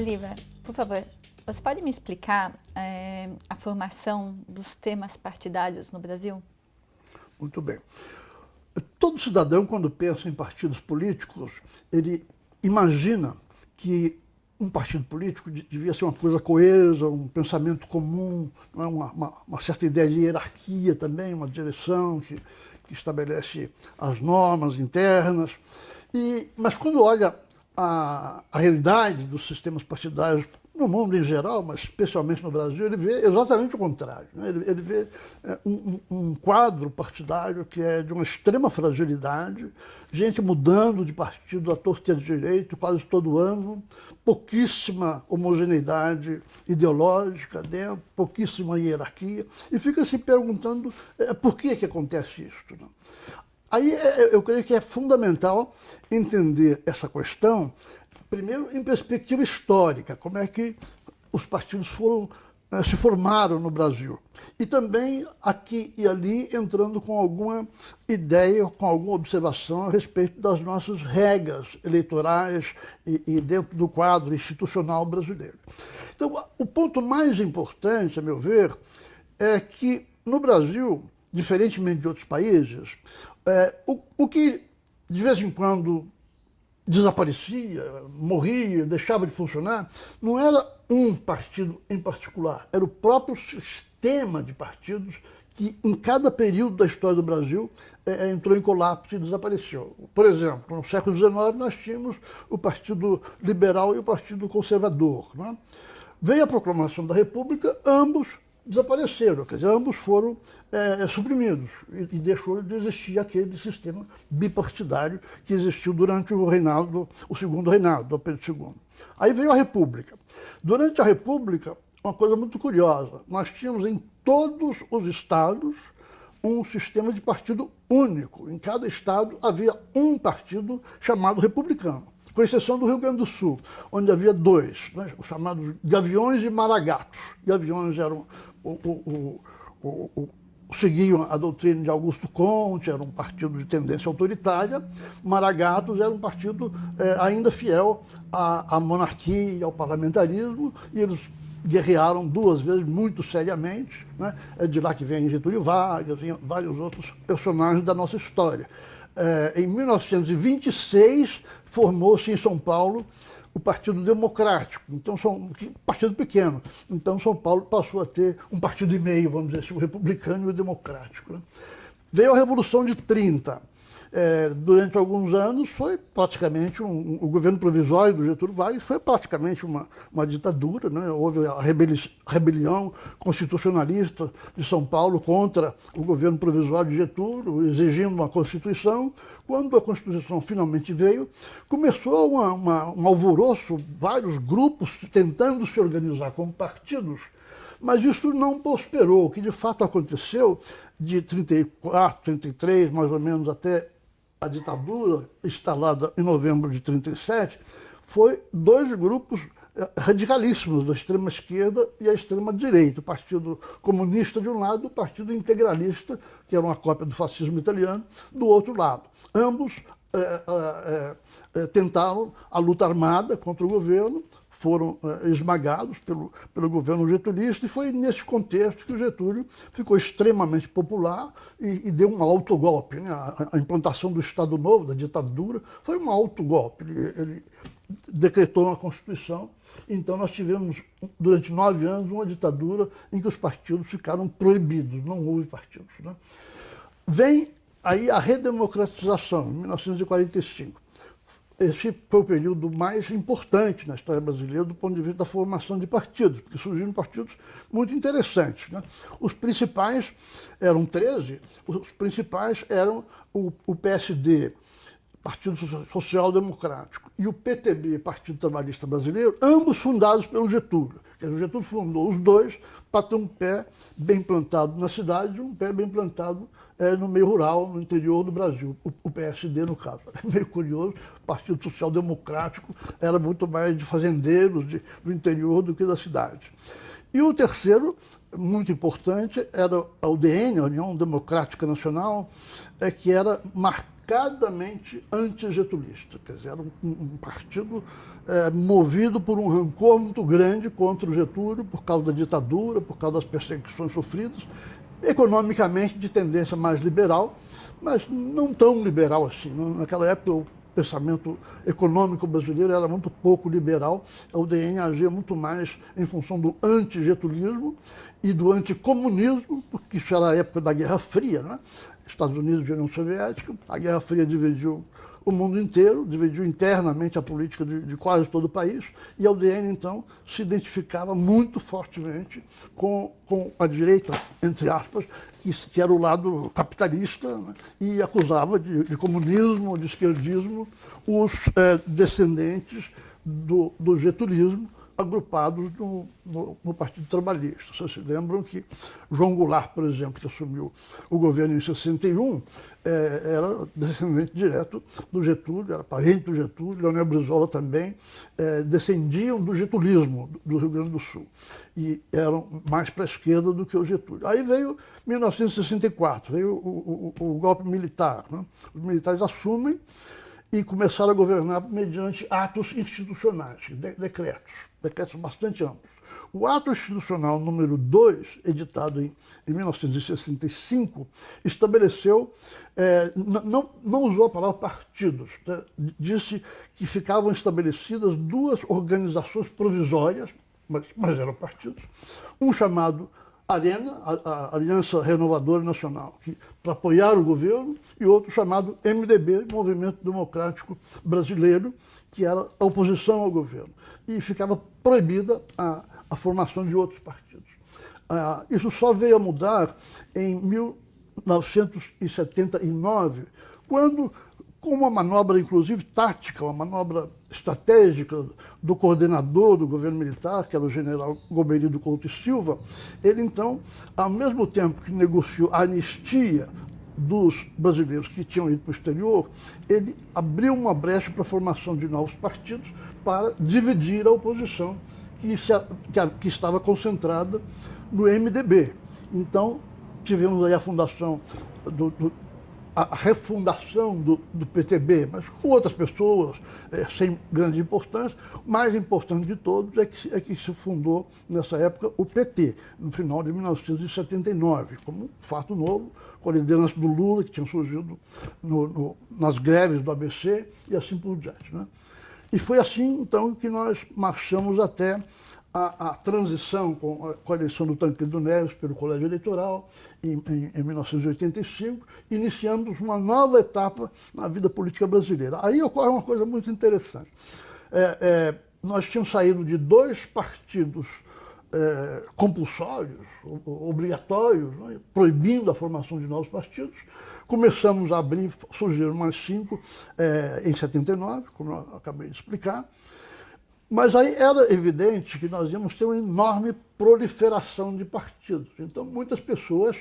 Bolívar, por favor, você pode me explicar a formação dos temas partidários no Brasil? Muito bem. Todo cidadão, quando pensa em partidos políticos, ele imagina que um partido político devia ser uma coisa coesa, um pensamento comum, não é? uma certa ideia de hierarquia também, uma direção que estabelece as normas internas. Mas quando olha a realidade dos sistemas partidários no mundo em geral, mas especialmente no Brasil, ele vê exatamente o contrário, né? Ele vê um quadro partidário que é de uma extrema fragilidade, gente mudando de partido à torta e à direito quase todo ano, pouquíssima homogeneidade ideológica dentro, pouquíssima hierarquia, e fica se perguntando por que acontece isso, né? Aí eu creio que é fundamental entender essa questão, primeiro em perspectiva histórica, como é que os partidos se formaram no Brasil. E também aqui e ali entrando com alguma ideia, com alguma observação a respeito das nossas regras eleitorais e dentro do quadro institucional brasileiro. Então, o ponto mais importante, a meu ver, é que no Brasil, diferentemente de outros países, o que de vez em quando desaparecia, morria, deixava de funcionar, não era um partido em particular, era o próprio sistema de partidos que em cada período da história do Brasil entrou em colapso e desapareceu. Por exemplo, no século XIX nós tínhamos o Partido Liberal e o Partido Conservador, né? Veio a proclamação da República, ambos desapareceram, quer dizer, ambos foram suprimidos e deixou de existir aquele sistema bipartidário que existiu durante o segundo reinado, do Pedro II. Aí veio a República. Durante a República, uma coisa muito curiosa, nós tínhamos em todos os estados um sistema de partido único. Em cada estado havia um partido chamado republicano, com exceção do Rio Grande do Sul, onde havia dois, né, os chamados Gaviões e Maragatos. Gaviões eram seguiam a doutrina de Augusto Conte, era um partido de tendência autoritária. Maragatos era um partido ainda fiel à monarquia, ao parlamentarismo, e eles guerrearam duas vezes muito seriamente, né? É de lá que vem Getúlio Vargas e vários outros personagens da nossa história. Em 1926, formou-se em São Paulo o Partido Democrático, então um partido pequeno. Então São Paulo passou a ter um partido e meio, vamos dizer assim, o republicano e o democrático, né? Veio a Revolução de 30. Durante alguns anos foi praticamente o governo provisório do Getúlio Vargas foi praticamente uma ditadura, né? Houve a rebelião constitucionalista de São Paulo contra o governo provisório de Getúlio, exigindo uma Constituição. Quando a Constituição finalmente veio, começou um alvoroço, vários grupos tentando se organizar como partidos, mas isso não prosperou. O que de fato aconteceu de 34, 33, mais ou menos, até a ditadura instalada em novembro de 37, foi dois grupos radicalíssimos, da extrema-esquerda e a extrema-direita, o Partido Comunista de um lado, o Partido Integralista, que era uma cópia do fascismo italiano, do outro lado. Ambos tentaram a luta armada contra o governo, foram esmagados pelo governo getulista, e foi nesse contexto que o Getúlio ficou extremamente popular e deu um autogolpe, né? A implantação do Estado Novo, da ditadura, foi um autogolpe. Ele decretou uma Constituição, então nós tivemos, durante 9 anos, uma ditadura em que os partidos ficaram proibidos, não houve partidos, né? Vem aí a redemocratização, em 1945. Esse foi o período mais importante na história brasileira do ponto de vista da formação de partidos, porque surgiram partidos muito interessantes, né? Os principais eram 13, os principais eram o PSD, Partido Social Democrático, e o PTB, Partido Trabalhista Brasileiro, ambos fundados pelo Getúlio. Quer dizer, o Getúlio fundou os dois para ter um pé bem plantado na cidade e um pé bem plantado no meio rural, no interior do Brasil. O PSD, no caso. É meio curioso, o Partido Social Democrático era muito mais de fazendeiros do interior do que da cidade. E o terceiro, muito importante, era a UDN, a União Democrática Nacional, que era marcadamente antigetulista. Quer dizer, era um partido movido por um rancor muito grande contra o Getúlio, por causa da ditadura, por causa das perseguições sofridas, economicamente de tendência mais liberal, mas não tão liberal assim. Naquela época, o pensamento econômico brasileiro era muito pouco liberal. A UDN agia muito mais em função do antigetulismo e do anticomunismo, porque isso era a época da Guerra Fria, né? Estados Unidos e União Soviética. A Guerra Fria dividiu o mundo inteiro, dividiu internamente a política de quase todo o país, e a UDN, então, se identificava muito fortemente com a direita, entre aspas, que era o lado capitalista, né, e acusava de comunismo, de esquerdismo, os descendentes do getulismo, agrupados no Partido Trabalhista. Vocês se lembram que João Goulart, por exemplo, que assumiu o governo em 61, era descendente direto do Getúlio, era parente do Getúlio, Leonel Brizola também, descendiam do getulismo do Rio Grande do Sul e eram mais para a esquerda do que o Getúlio. Aí veio 1964, veio o golpe militar, né? Os militares assumem e começaram a governar mediante atos institucionais, decretos bastante amplos. O ato institucional número 2, editado em 1965, estabeleceu, não usou a palavra partidos, né? Disse que ficavam estabelecidas duas organizações provisórias, mas eram partidos, um chamado Arena, a Aliança Renovadora Nacional, para apoiar o governo, e outro chamado MDB, Movimento Democrático Brasileiro, que era a oposição ao governo. E ficava proibida a formação de outros partidos. Isso só veio a mudar em 1979, quando, com uma manobra, inclusive, tática, uma manobra estratégica do coordenador do governo militar, que era o general Goberido Couto e Silva, ele, então, ao mesmo tempo que negociou a anistia dos brasileiros que tinham ido para o exterior, ele abriu uma brecha para a formação de novos partidos para dividir a oposição que estava concentrada no MDB. Então, tivemos aí a fundação a refundação do PTB, mas com outras pessoas, sem grande importância. O mais importante de todos é que se fundou, nessa época, o PT, no final de 1979, como um fato novo, com a liderança do Lula, que tinha surgido nas greves do ABC, e assim por diante, né? E foi assim, então, que nós marchamos até a transição com a eleição do Tancredo Neves pelo Colégio Eleitoral, em 1985, iniciamos uma nova etapa na vida política brasileira. Aí ocorre uma coisa muito interessante. Nós tínhamos saído de dois partidos compulsórios, obrigatórios, né, proibindo a formação de novos partidos. Começamos a abrir, surgiram mais 5 em 79, como eu acabei de explicar. Mas aí era evidente que nós íamos ter uma enorme proliferação de partidos. Então, muitas pessoas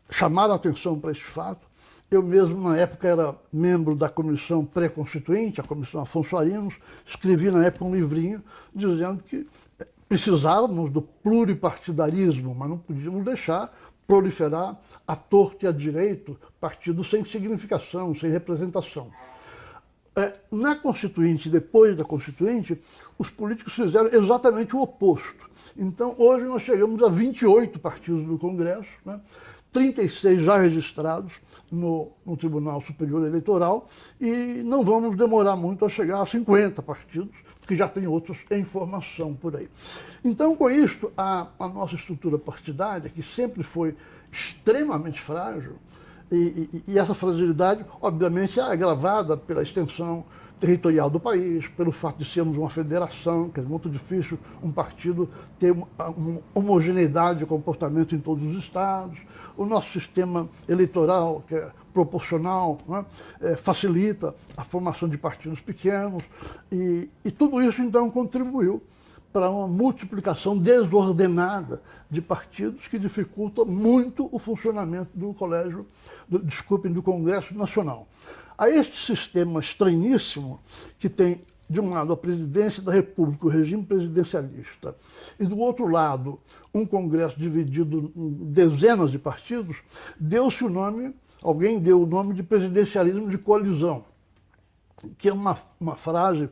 chamaram a atenção para esse fato. Eu mesmo, na época, era membro da comissão pré-constituinte, a comissão Afonso Arinos, escrevi na época um livrinho dizendo que precisávamos do pluripartidarismo, mas não podíamos deixar proliferar à torto e à direito partidos sem significação, sem representação. Na Constituinte, depois da Constituinte, os políticos fizeram exatamente o oposto. Então, hoje nós chegamos a 28 partidos do Congresso, né? 36 já registrados no Tribunal Superior Eleitoral, e não vamos demorar muito a chegar a 50 partidos, porque já tem outros em formação por aí. Então, com isto, a nossa estrutura partidária, que sempre foi extremamente frágil, e essa fragilidade, obviamente, é agravada pela extensão territorial do país, pelo fato de sermos uma federação, que é muito difícil um partido ter uma homogeneidade de comportamento em todos os estados. O nosso sistema eleitoral, que é proporcional, né, facilita a formação de partidos pequenos, e tudo isso, então, contribuiu para uma multiplicação desordenada de partidos que dificulta muito o funcionamento do do Congresso Nacional. A este sistema estranhíssimo, que tem de um lado, a presidência da República, o regime presidencialista, e do outro lado, um Congresso dividido em dezenas de partidos, deu-se o nome, alguém deu o nome de presidencialismo de coalizão, que é uma frase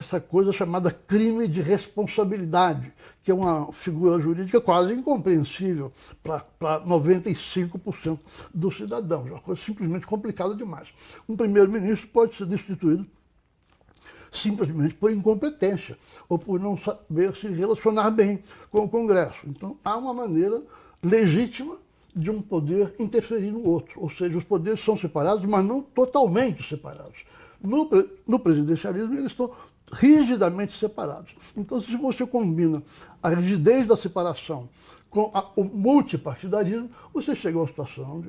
essa coisa chamada crime de responsabilidade, que é uma figura jurídica quase incompreensível para 95% dos cidadãos. É uma coisa simplesmente complicada demais. Um primeiro-ministro pode ser destituído simplesmente por incompetência ou por não saber se relacionar bem com o Congresso. Então, há uma maneira legítima de um poder interferir no outro, ou seja, os poderes são separados, mas não totalmente separados. No presidencialismo, eles estão rigidamente separados. Então, se você combina a rigidez da separação com o multipartidarismo, você chega a uma situação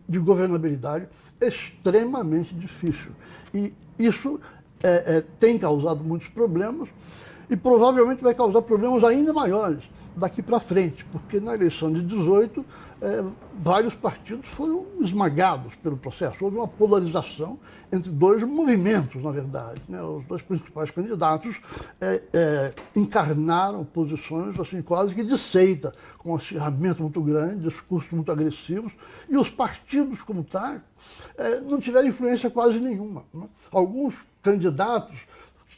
de governabilidade extremamente difícil. E isso tem causado muitos problemas E provavelmente vai causar problemas ainda maiores daqui para frente, porque na eleição de 18, vários partidos foram esmagados pelo processo. Houve uma polarização entre dois movimentos, na verdade, né? Os dois principais candidatos encarnaram posições assim, quase que de seita, com um acirramento muito grande, discursos muito agressivos, e os partidos, como tal, não tiveram influência quase nenhuma, né? Alguns candidatos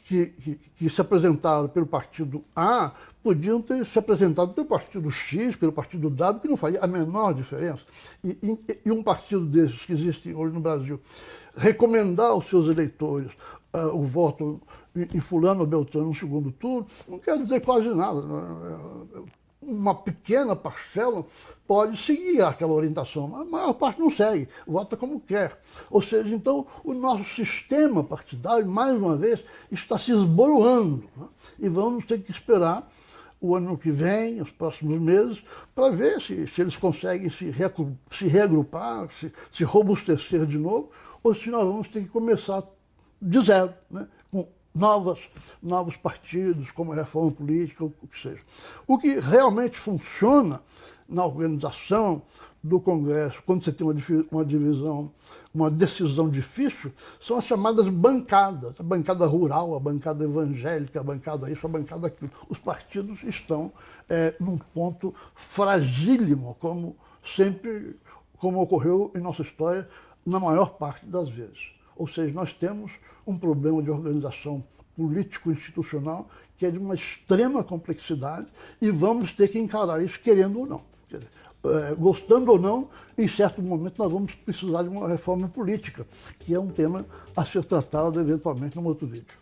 que se apresentaram pelo partido A podiam ter se apresentado pelo partido X, pelo partido W, que não faria a menor diferença. E um partido desses que existe hoje no Brasil recomendar aos seus eleitores o voto em fulano ou beltrano no segundo turno, não quer dizer quase nada. Uma pequena parcela pode seguir aquela orientação, mas a maior parte não segue, vota como quer. Ou seja, então, o nosso sistema partidário, mais uma vez, está se esboroando, né? E vamos ter que esperar o ano que vem, os próximos meses, para ver se eles conseguem se reagrupar, se robustecer de novo, ou se nós vamos ter que começar de zero, né? Com novos partidos, como a reforma política, o que seja. O que realmente funciona na organização do Congresso, quando você tem uma decisão difícil, são as chamadas bancadas. A bancada rural, a bancada evangélica, a bancada isso, a bancada aquilo. Os partidos estão num ponto fragílimo, como sempre, como ocorreu em nossa história, na maior parte das vezes. Ou seja, nós temos um problema de organização político-institucional que é de uma extrema complexidade e vamos ter que encarar isso querendo ou não. Quer dizer, gostando ou não, em certo momento nós vamos precisar de uma reforma política, que é um tema a ser tratado eventualmente num outro vídeo.